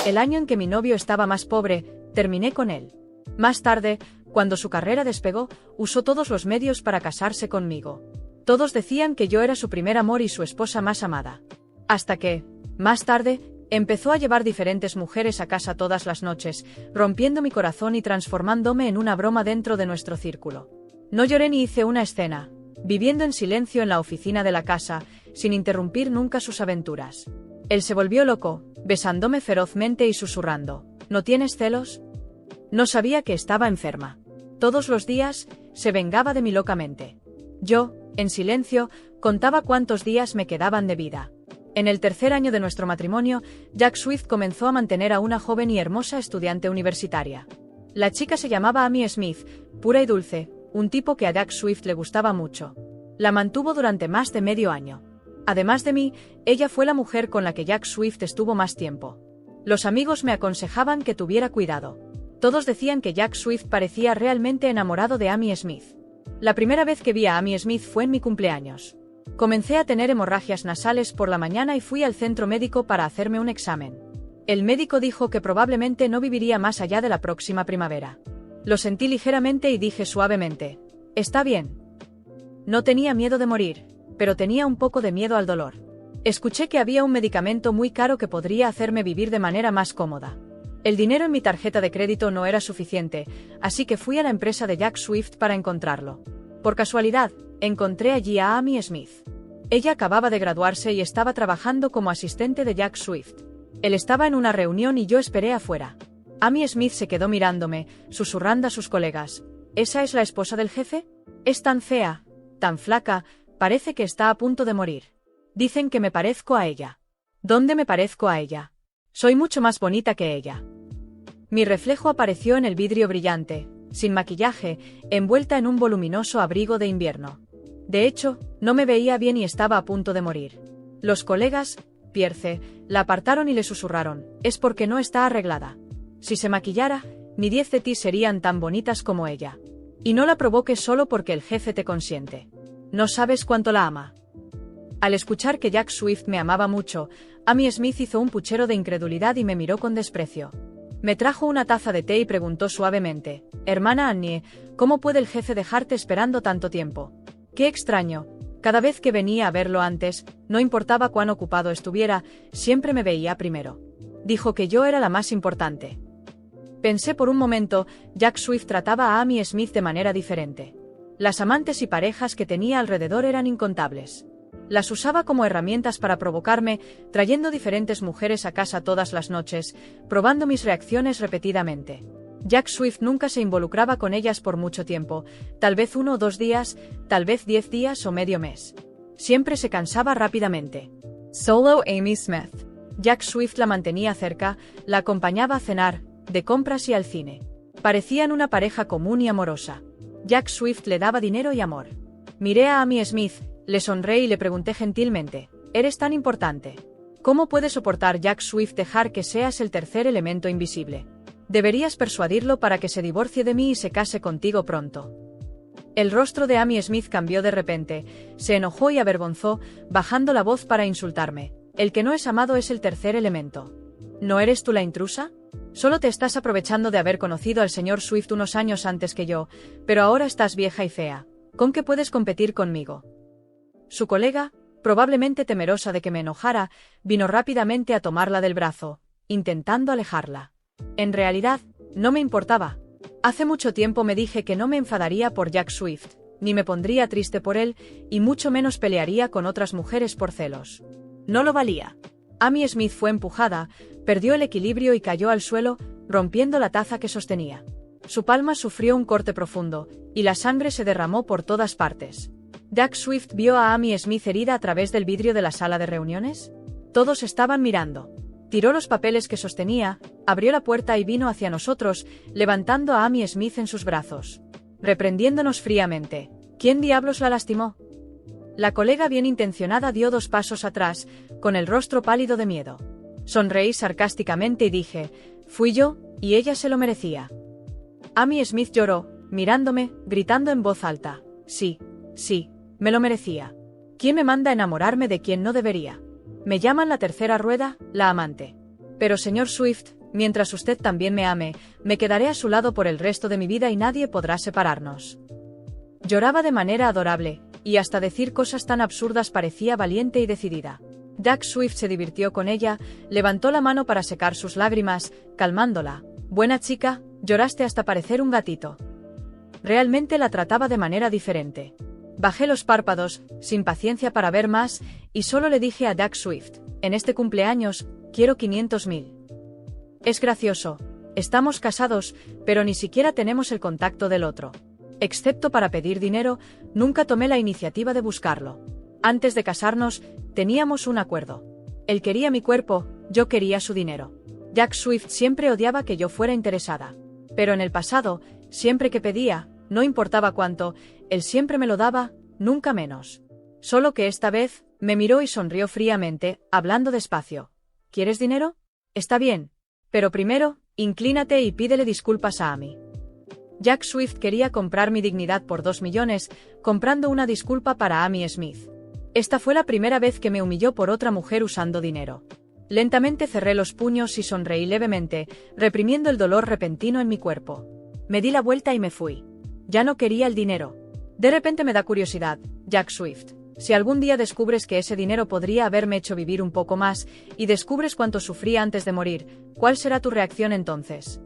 El año en que mi novio estaba más pobre, terminé con él. Más tarde, cuando su carrera despegó, usó todos los medios para casarse conmigo. Todos decían que yo era su primer amor y su esposa más amada. Hasta que, más tarde, empezó a llevar diferentes mujeres a casa todas las noches, rompiendo mi corazón y transformándome en una broma dentro de nuestro círculo. No lloré ni hice una escena, viviendo en silencio en la oficina de la casa, sin interrumpir nunca sus aventuras. Él se volvió loco, besándome ferozmente y susurrando: ¿No tienes celos? No sabía que estaba enferma. Todos los días, se vengaba de mí locamente. Yo, en silencio, contaba cuántos días me quedaban de vida. En el tercer año de nuestro matrimonio, Jack Swift comenzó a mantener a una joven y hermosa estudiante universitaria. La chica se llamaba Amy Smith, pura y dulce, un tipo que a Jack Swift le gustaba mucho. La mantuvo durante más de medio año. Además de mí, ella fue la mujer con la que Jack Swift estuvo más tiempo. Los amigos me aconsejaban que tuviera cuidado. Todos decían que Jack Swift parecía realmente enamorado de Amy Smith. La primera vez que vi a Amy Smith fue en mi cumpleaños. Comencé a tener hemorragias nasales por la mañana y fui al centro médico para hacerme un examen. El médico dijo que probablemente no viviría más allá de la próxima primavera. Lo sentí ligeramente y dije suavemente: «Está bien». No tenía miedo de morir, pero tenía un poco de miedo al dolor. Escuché que había un medicamento muy caro que podría hacerme vivir de manera más cómoda. El dinero en mi tarjeta de crédito no era suficiente, así que fui a la empresa de Jack Swift para encontrarlo. Por casualidad, encontré allí a Amy Smith. Ella acababa de graduarse y estaba trabajando como asistente de Jack Swift. Él estaba en una reunión y yo esperé afuera. Amy Smith se quedó mirándome, susurrando a sus colegas: ¿Esa es la esposa del jefe? Es tan fea, tan flaca, parece que está a punto de morir. Dicen que me parezco a ella. ¿Dónde me parezco a ella? Soy mucho más bonita que ella. Mi reflejo apareció en el vidrio brillante, sin maquillaje, envuelta en un voluminoso abrigo de invierno. De hecho, no me veía bien y estaba a punto de morir. Los colegas, Pierce, la apartaron y le susurraron: «Es porque no está arreglada. Si se maquillara, ni 10 de ti serían tan bonitas como ella. Y no la provoques solo porque el jefe te consiente. No sabes cuánto la ama». Al escuchar que Jack Swift me amaba mucho, Amy Smith hizo un puchero de incredulidad y me miró con desprecio. Me trajo una taza de té y preguntó suavemente: «Hermana Annie, ¿cómo puede el jefe dejarte esperando tanto tiempo? Qué extraño. Cada vez que venía a verlo antes, no importaba cuán ocupado estuviera, siempre me veía primero. Dijo que yo era la más importante». Pensé por un momento, Jack Swift trataba a Amy Smith de manera diferente. Las amantes y parejas que tenía alrededor eran incontables. Las usaba como herramientas para provocarme, trayendo diferentes mujeres a casa todas las noches, probando mis reacciones repetidamente. Jack Swift nunca se involucraba con ellas por mucho tiempo, tal vez 1 o 2 días, tal vez 10 días o medio mes. Siempre se cansaba rápidamente. Solo Amy Smith. Jack Swift la mantenía cerca, la acompañaba a cenar, de compras y al cine. Parecían una pareja común y amorosa. Jack Swift le daba dinero y amor. Miré a Amy Smith, le sonreí y le pregunté gentilmente: «¿Eres tan importante? ¿Cómo puede soportar Jack Swift dejar que seas el tercer elemento invisible? Deberías persuadirlo para que se divorcie de mí y se case contigo pronto». El rostro de Amy Smith cambió de repente, se enojó y avergonzó, bajando la voz para insultarme: «El que no es amado es el tercer elemento. ¿No eres tú la intrusa? Solo te estás aprovechando de haber conocido al señor Swift unos años antes que yo, pero ahora estás vieja y fea. ¿Con qué puedes competir conmigo?». Su colega, probablemente temerosa de que me enojara, vino rápidamente a tomarla del brazo, intentando alejarla. En realidad, no me importaba. Hace mucho tiempo me dije que no me enfadaría por Jack Swift, ni me pondría triste por él, y mucho menos pelearía con otras mujeres por celos. No lo valía. Amy Smith fue empujada, perdió el equilibrio y cayó al suelo, rompiendo la taza que sostenía. Su palma sufrió un corte profundo, y la sangre se derramó por todas partes. ¿Jack Swift vio a Amy Smith herida a través del vidrio de la sala de reuniones? Todos estaban mirando. Tiró los papeles que sostenía, abrió la puerta y vino hacia nosotros, levantando a Amy Smith en sus brazos. Reprendiéndonos fríamente: «¿Quién diablos la lastimó?». La colega bien intencionada dio 2 pasos atrás, con el rostro pálido de miedo. Sonreí sarcásticamente y dije: «Fui yo, y ella se lo merecía». Amy Smith lloró, mirándome, gritando en voz alta: «Sí, sí, me lo merecía. ¿Quién me manda a enamorarme de quien no debería? Me llaman la tercera rueda, la amante. Pero señor Swift, Mientras usted también me ame, me quedaré a su lado por el resto de mi vida y nadie podrá separarnos. Lloraba de manera adorable, y hasta decir cosas tan absurdas parecía valiente y decidida. Jack Swift se divirtió con ella, levantó la mano para secar sus lágrimas, calmándola. Buena chica, lloraste hasta parecer un gatito. Realmente la trataba de manera diferente. Bajé los párpados, sin paciencia para ver más, y solo le dije a Jack Swift, en este cumpleaños, quiero 500.000. Es gracioso. Estamos casados, pero ni siquiera tenemos el contacto del otro. Excepto para pedir dinero, nunca tomé la iniciativa de buscarlo. Antes de casarnos, teníamos un acuerdo. Él quería mi cuerpo, yo quería su dinero. Jack Swift siempre odiaba que yo fuera interesada. Pero en el pasado, siempre que pedía, no importaba cuánto, él siempre me lo daba, nunca menos. Solo que esta vez, me miró y sonrió fríamente, hablando despacio. ¿Quieres dinero? Está bien. Pero primero, inclínate y pídele disculpas a Amy. Jack Swift quería comprar mi dignidad por 2 millones, comprando una disculpa para Amy Smith. Esta fue la primera vez que me humilló por otra mujer usando dinero. Lentamente cerré los puños y sonreí levemente, reprimiendo el dolor repentino en mi cuerpo. Me di la vuelta y me fui. Ya no quería el dinero. De repente me da curiosidad, Jack Swift. Si algún día descubres que ese dinero podría haberme hecho vivir un poco más, y descubres cuánto sufría antes de morir, ¿cuál será tu reacción entonces?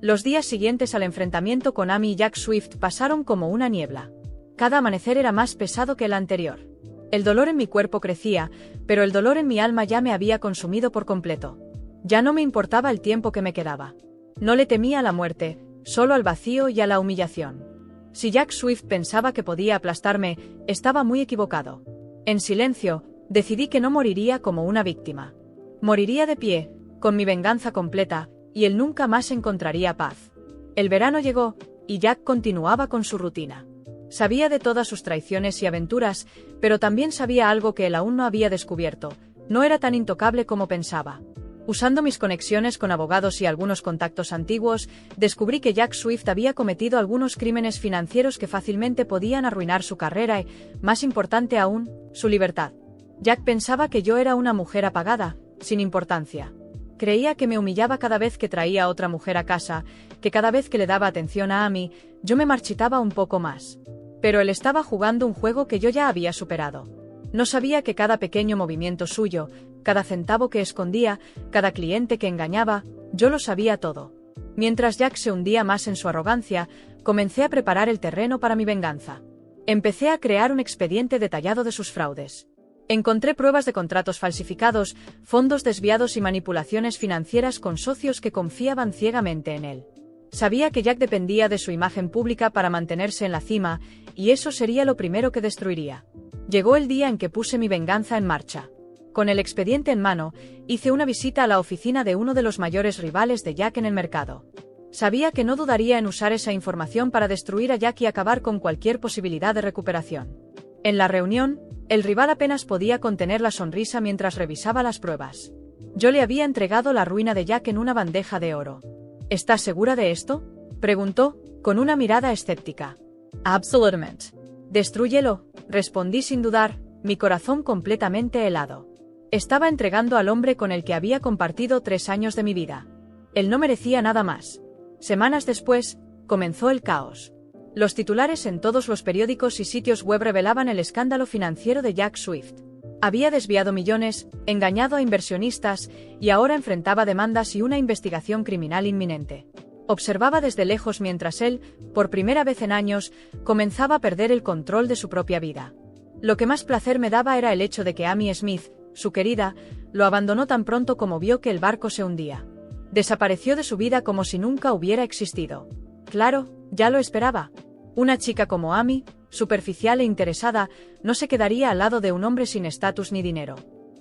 Los días siguientes al enfrentamiento con Amy y Jack Swift pasaron como una niebla. Cada amanecer era más pesado que el anterior. El dolor en mi cuerpo crecía, pero el dolor en mi alma ya me había consumido por completo. Ya no me importaba el tiempo que me quedaba. No le temía a la muerte, solo al vacío y a la humillación. Si Jack Swift pensaba que podía aplastarme, estaba muy equivocado. En silencio, decidí que no moriría como una víctima. Moriría de pie, con mi venganza completa, y él nunca más encontraría paz. El verano llegó, y Jack continuaba con su rutina. Sabía de todas sus traiciones y aventuras, pero también sabía algo que él aún no había descubierto. No era tan intocable como pensaba. Usando mis conexiones con abogados y algunos contactos antiguos, descubrí que Jack Swift había cometido algunos crímenes financieros que fácilmente podían arruinar su carrera y, más importante aún, su libertad. Jack pensaba que yo era una mujer apagada, sin importancia. Creía que me humillaba cada vez que traía a otra mujer a casa, que cada vez que le daba atención a Amy, yo me marchitaba un poco más. Pero él estaba jugando un juego que yo ya había superado. No sabía que cada pequeño movimiento suyo, cada centavo que escondía, cada cliente que engañaba, yo lo sabía todo. Mientras Jack se hundía más en su arrogancia, comencé a preparar el terreno para mi venganza. Empecé a crear un expediente detallado de sus fraudes. Encontré pruebas de contratos falsificados, fondos desviados y manipulaciones financieras con socios que confiaban ciegamente en él. Sabía que Jack dependía de su imagen pública para mantenerse en la cima, y eso sería lo primero que destruiría. Llegó el día en que puse mi venganza en marcha. Con el expediente en mano, hice una visita a la oficina de uno de los mayores rivales de Jack en el mercado. Sabía que no dudaría en usar esa información para destruir a Jack y acabar con cualquier posibilidad de recuperación. En la reunión, el rival apenas podía contener la sonrisa mientras revisaba las pruebas. Yo le había entregado la ruina de Jack en una bandeja de oro. ¿Estás segura de esto?, preguntó, con una mirada escéptica. Absolutamente. Destrúyelo, respondí sin dudar, mi corazón completamente helado. Estaba entregando al hombre con el que había compartido 3 años de mi vida. Él no merecía nada más. Semanas después, comenzó el caos. Los titulares en todos los periódicos y sitios web revelaban el escándalo financiero de Jack Swift. Había desviado millones, engañado a inversionistas, y ahora enfrentaba demandas y una investigación criminal inminente. Observaba desde lejos mientras él, por primera vez en años, comenzaba a perder el control de su propia vida. Lo que más placer me daba era el hecho de que Amy Smith, su querida, lo abandonó tan pronto como vio que el barco se hundía. Desapareció de su vida como si nunca hubiera existido. Claro, ya lo esperaba. Una chica como Amy, superficial e interesada, no se quedaría al lado de un hombre sin estatus ni dinero.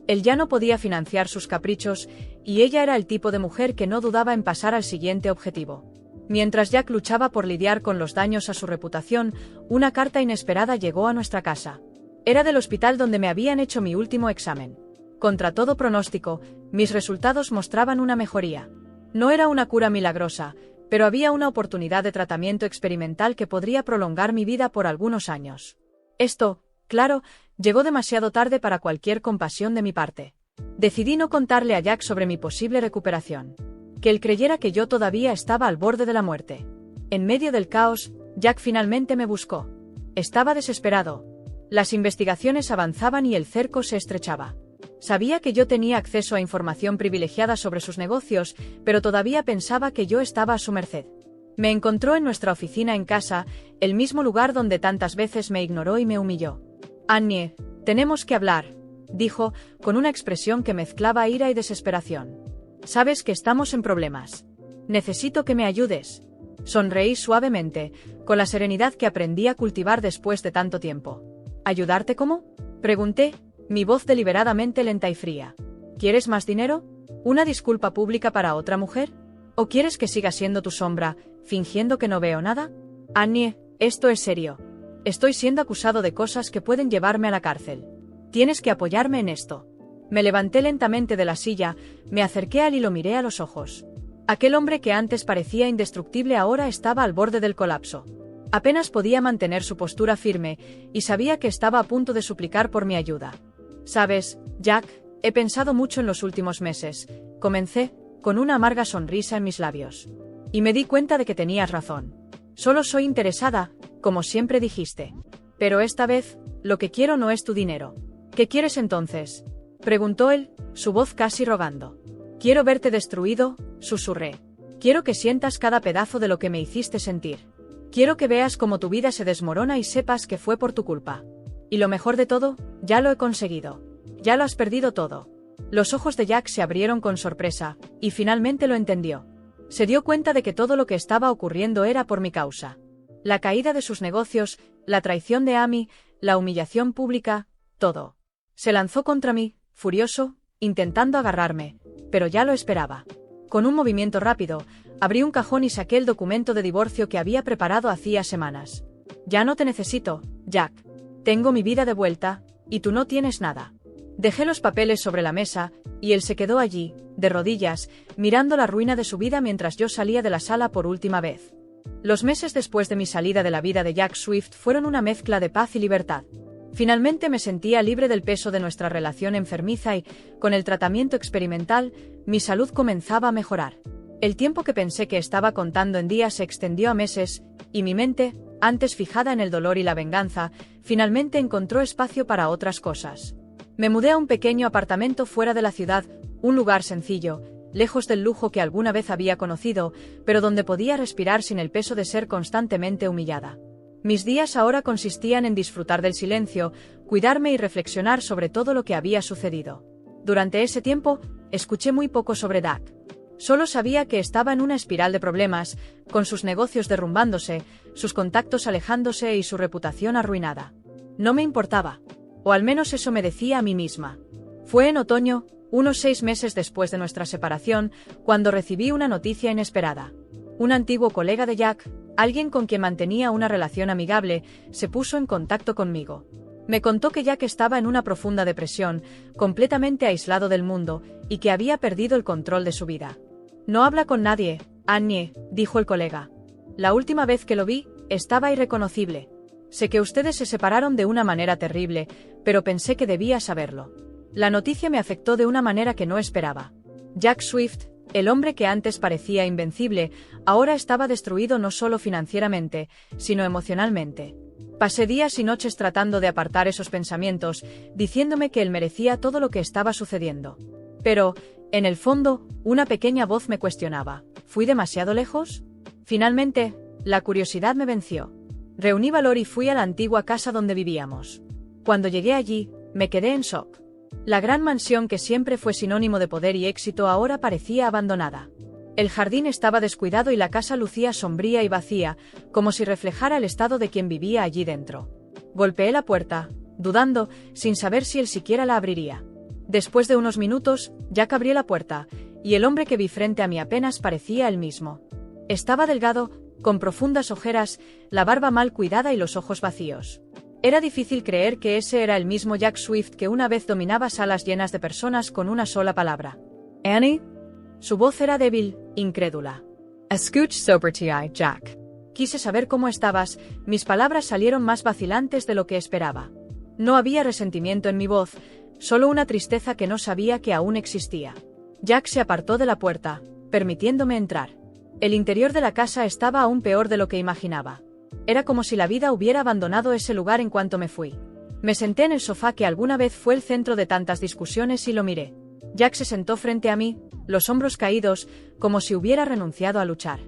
Él ya no podía financiar sus caprichos, y ella era el tipo de mujer que no dudaba en pasar al siguiente objetivo. Mientras Jack luchaba por lidiar con los daños a su reputación, una carta inesperada llegó a nuestra casa. Era del hospital donde me habían hecho mi último examen. Contra todo pronóstico, mis resultados mostraban una mejoría. No era una cura milagrosa, pero había una oportunidad de tratamiento experimental que podría prolongar mi vida por algunos años. Esto, claro, llegó demasiado tarde para cualquier compasión de mi parte. Decidí no contarle a Jack sobre mi posible recuperación. Que él creyera que yo todavía estaba al borde de la muerte. En medio del caos, Jack finalmente me buscó. Estaba desesperado. Las investigaciones avanzaban y el cerco se estrechaba. Sabía que yo tenía acceso a información privilegiada sobre sus negocios, pero todavía pensaba que yo estaba a su merced. Me encontró en nuestra oficina en casa, el mismo lugar donde tantas veces me ignoró y me humilló. «Annie, tenemos que hablar», dijo, con una expresión que mezclaba ira y desesperación. «Sabes que estamos en problemas. Necesito que me ayudes». Sonreí suavemente, con la serenidad que aprendí a cultivar después de tanto tiempo. «¿Ayudarte cómo?», pregunté, mi voz deliberadamente lenta y fría. «¿Quieres más dinero? ¿Una disculpa pública para otra mujer? ¿O quieres que siga siendo tu sombra, fingiendo que no veo nada? Annie, esto es serio. Estoy siendo acusado de cosas que pueden llevarme a la cárcel. Tienes que apoyarme en esto». Me levanté lentamente de la silla, me acerqué a él y lo miré a los ojos. Aquel hombre que antes parecía indestructible ahora estaba al borde del colapso. Apenas podía mantener su postura firme, y sabía que estaba a punto de suplicar por mi ayuda. «Sabes, Jack, he pensado mucho en los últimos meses», comencé, con una amarga sonrisa en mis labios. «Y me di cuenta de que tenías razón. Solo soy interesada, como siempre dijiste. Pero esta vez, lo que quiero no es tu dinero». «¿Qué quieres entonces?», preguntó él, su voz casi rogando. «Quiero verte destruido», susurré. «Quiero que sientas cada pedazo de lo que me hiciste sentir. Quiero que veas cómo tu vida se desmorona y sepas que fue por tu culpa. Y lo mejor de todo, ya lo he conseguido. Ya lo has perdido todo». Los ojos de Jack se abrieron con sorpresa, y finalmente lo entendió. Se dio cuenta de que todo lo que estaba ocurriendo era por mi causa. La caída de sus negocios, la traición de Amy, la humillación pública, todo. Se lanzó contra mí, furioso, intentando agarrarme, pero ya lo esperaba. Con un movimiento rápido, abrí un cajón y saqué el documento de divorcio que había preparado hacía semanas. «Ya no te necesito, Jack. Tengo mi vida de vuelta, y tú no tienes nada». Dejé los papeles sobre la mesa, y él se quedó allí, de rodillas, mirando la ruina de su vida mientras yo salía de la sala por última vez. Los meses después de mi salida de la vida de Jack Swift fueron una mezcla de paz y libertad. Finalmente me sentía libre del peso de nuestra relación enfermiza y, con el tratamiento experimental, mi salud comenzaba a mejorar. El tiempo que pensé que estaba contando en días se extendió a meses, y mi mente, antes fijada en el dolor y la venganza, finalmente encontró espacio para otras cosas. Me mudé a un pequeño apartamento fuera de la ciudad, un lugar sencillo, lejos del lujo que alguna vez había conocido, pero donde podía respirar sin el peso de ser constantemente humillada. Mis días ahora consistían en disfrutar del silencio, cuidarme y reflexionar sobre todo lo que había sucedido. Durante ese tiempo, escuché muy poco sobre Jack. Solo sabía que estaba en una espiral de problemas, con sus negocios derrumbándose, sus contactos alejándose y su reputación arruinada. No me importaba. O al menos eso me decía a mí misma. Fue en otoño, unos 6 meses después de nuestra separación, cuando recibí una noticia inesperada. Un antiguo colega de Jack, alguien con quien mantenía una relación amigable, se puso en contacto conmigo. Me contó que Jack estaba en una profunda depresión, completamente aislado del mundo, y que había perdido el control de su vida. «No habla con nadie, Annie», dijo el colega. «La última vez que lo vi, estaba irreconocible. Sé que ustedes se separaron de una manera terrible, pero pensé que debía saberlo». La noticia me afectó de una manera que no esperaba. Jack Swift, el hombre que antes parecía invencible, ahora estaba destruido no solo financieramente, sino emocionalmente. Pasé días y noches tratando de apartar esos pensamientos, diciéndome que él merecía todo lo que estaba sucediendo. Pero, en el fondo, una pequeña voz me cuestionaba. ¿Fui demasiado lejos? Finalmente, la curiosidad me venció. Reuní valor y fui a la antigua casa donde vivíamos. Cuando llegué allí, me quedé en shock. La gran mansión que siempre fue sinónimo de poder y éxito ahora parecía abandonada. El jardín estaba descuidado y la casa lucía sombría y vacía, como si reflejara el estado de quien vivía allí dentro. Golpeé la puerta, dudando, sin saber si él siquiera la abriría. Después de unos minutos, Jack abrió la puerta, y el hombre que vi frente a mí apenas parecía el mismo. Estaba delgado, con profundas ojeras, la barba mal cuidada y los ojos vacíos. Era difícil creer que ese era el mismo Jack Swift que una vez dominaba salas llenas de personas con una sola palabra. «Annie». Su voz era débil, incrédula. «Escuch sobre ti, Jack». Quise saber cómo estabas, mis palabras salieron más vacilantes de lo que esperaba. No había resentimiento en mi voz, solo una tristeza que no sabía que aún existía. Jack se apartó de la puerta, permitiéndome entrar. El interior de la casa estaba aún peor de lo que imaginaba. Era como si la vida hubiera abandonado ese lugar en cuanto me fui. Me senté en el sofá que alguna vez fue el centro de tantas discusiones y lo miré. Jack se sentó frente a mí, los hombros caídos, como si hubiera renunciado a luchar.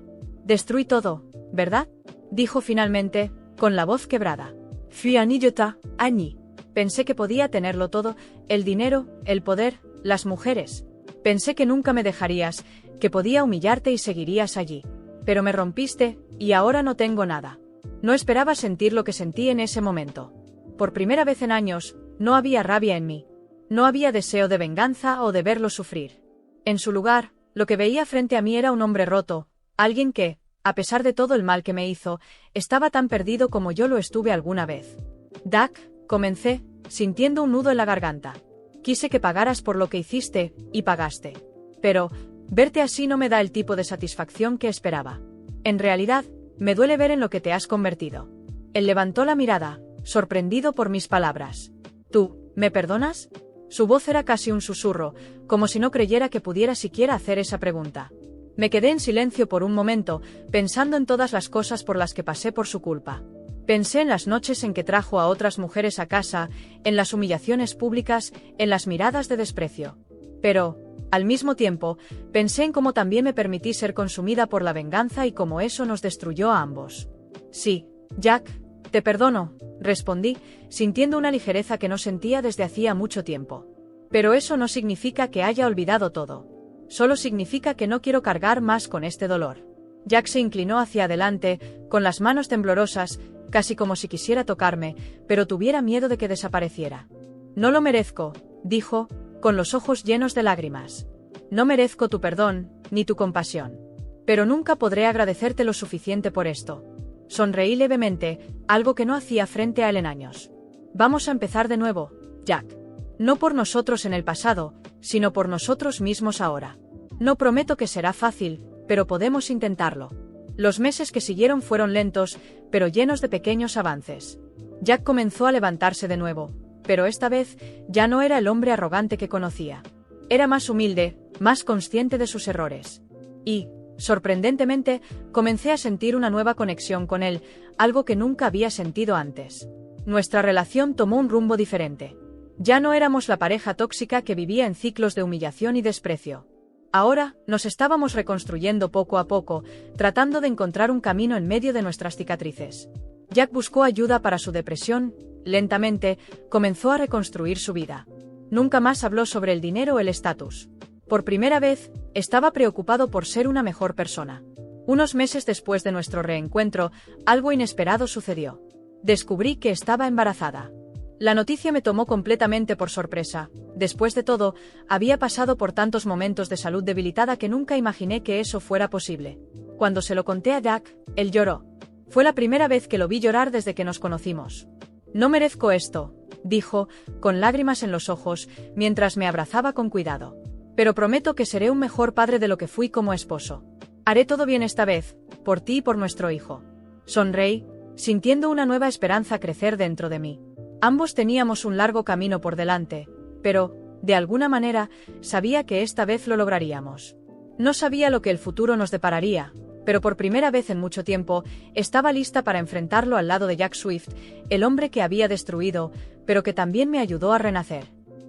«Destruí todo, ¿verdad?», dijo finalmente, con la voz quebrada. «Fui un idiota, Annie. Pensé que podía tenerlo todo, el dinero, el poder, las mujeres. Pensé que nunca me dejarías, que podía humillarte y seguirías allí. Pero me rompiste, y ahora no tengo nada». No esperaba sentir lo que sentí en ese momento. Por primera vez en años, no había rabia en mí. No había deseo de venganza o de verlo sufrir. En su lugar, lo que veía frente a mí era un hombre roto, alguien que, a pesar de todo el mal que me hizo, estaba tan perdido como yo lo estuve alguna vez. «Doug», comencé, sintiendo un nudo en la garganta. «Quise que pagaras por lo que hiciste, y pagaste. Pero, verte así no me da el tipo de satisfacción que esperaba. En realidad, me duele ver en lo que te has convertido». Él levantó la mirada, sorprendido por mis palabras. «¿Tú, me perdonas?». Su voz era casi un susurro, como si no creyera que pudiera siquiera hacer esa pregunta. Me quedé en silencio por un momento, pensando en todas las cosas por las que pasé por su culpa. Pensé en las noches en que trajo a otras mujeres a casa, en las humillaciones públicas, en las miradas de desprecio. Pero, al mismo tiempo, pensé en cómo también me permití ser consumida por la venganza y cómo eso nos destruyó a ambos. «Sí, Jack, te perdono», respondí, sintiendo una ligereza que no sentía desde hacía mucho tiempo. «Pero eso no significa que haya olvidado todo. Solo significa que no quiero cargar más con este dolor». Jack se inclinó hacia adelante, con las manos temblorosas, casi como si quisiera tocarme, pero tuviera miedo de que desapareciera. «No lo merezco», dijo, con los ojos llenos de lágrimas. «No merezco tu perdón, ni tu compasión. Pero nunca podré agradecerte lo suficiente por esto». Sonreí levemente, algo que no hacía frente a él en años. «Vamos a empezar de nuevo, Jack. No por nosotros en el pasado, sino por nosotros mismos ahora. No prometo que será fácil, pero podemos intentarlo». Los meses que siguieron fueron lentos, pero llenos de pequeños avances. Jack comenzó a levantarse de nuevo, pero esta vez ya no era el hombre arrogante que conocía. Era más humilde, más consciente de sus errores. Y, sorprendentemente, comencé a sentir una nueva conexión con él, algo que nunca había sentido antes. Nuestra relación tomó un rumbo diferente. Ya no éramos la pareja tóxica que vivía en ciclos de humillación y desprecio. Ahora, nos estábamos reconstruyendo poco a poco, tratando de encontrar un camino en medio de nuestras cicatrices. Jack buscó ayuda para su depresión, lentamente, comenzó a reconstruir su vida. Nunca más habló sobre el dinero o el estatus. Por primera vez, estaba preocupado por ser una mejor persona. Unos meses después de nuestro reencuentro, algo inesperado sucedió. Descubrí que estaba embarazada. La noticia me tomó completamente por sorpresa. Después de todo, había pasado por tantos momentos de salud debilitada que nunca imaginé que eso fuera posible. Cuando se lo conté a Jack, él lloró. Fue la primera vez que lo vi llorar desde que nos conocimos. «No merezco esto», dijo, con lágrimas en los ojos, mientras me abrazaba con cuidado. «Pero prometo que seré un mejor padre de lo que fui como esposo. Haré todo bien esta vez, por ti y por nuestro hijo». Sonreí, sintiendo una nueva esperanza crecer dentro de mí. Ambos teníamos un largo camino por delante, pero, de alguna manera, sabía que esta vez lo lograríamos. No sabía lo que el futuro nos depararía, pero por primera vez en mucho tiempo, estaba lista para enfrentarlo al lado de Jack Swift, el hombre que había destruido, pero que también me ayudó a renacer.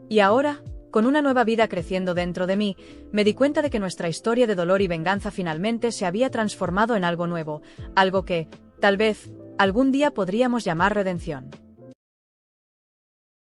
Y ahora, con una nueva vida creciendo dentro de mí, me di cuenta de que nuestra historia de dolor y venganza finalmente se había transformado en algo nuevo, algo que, tal vez, algún día podríamos llamar redención.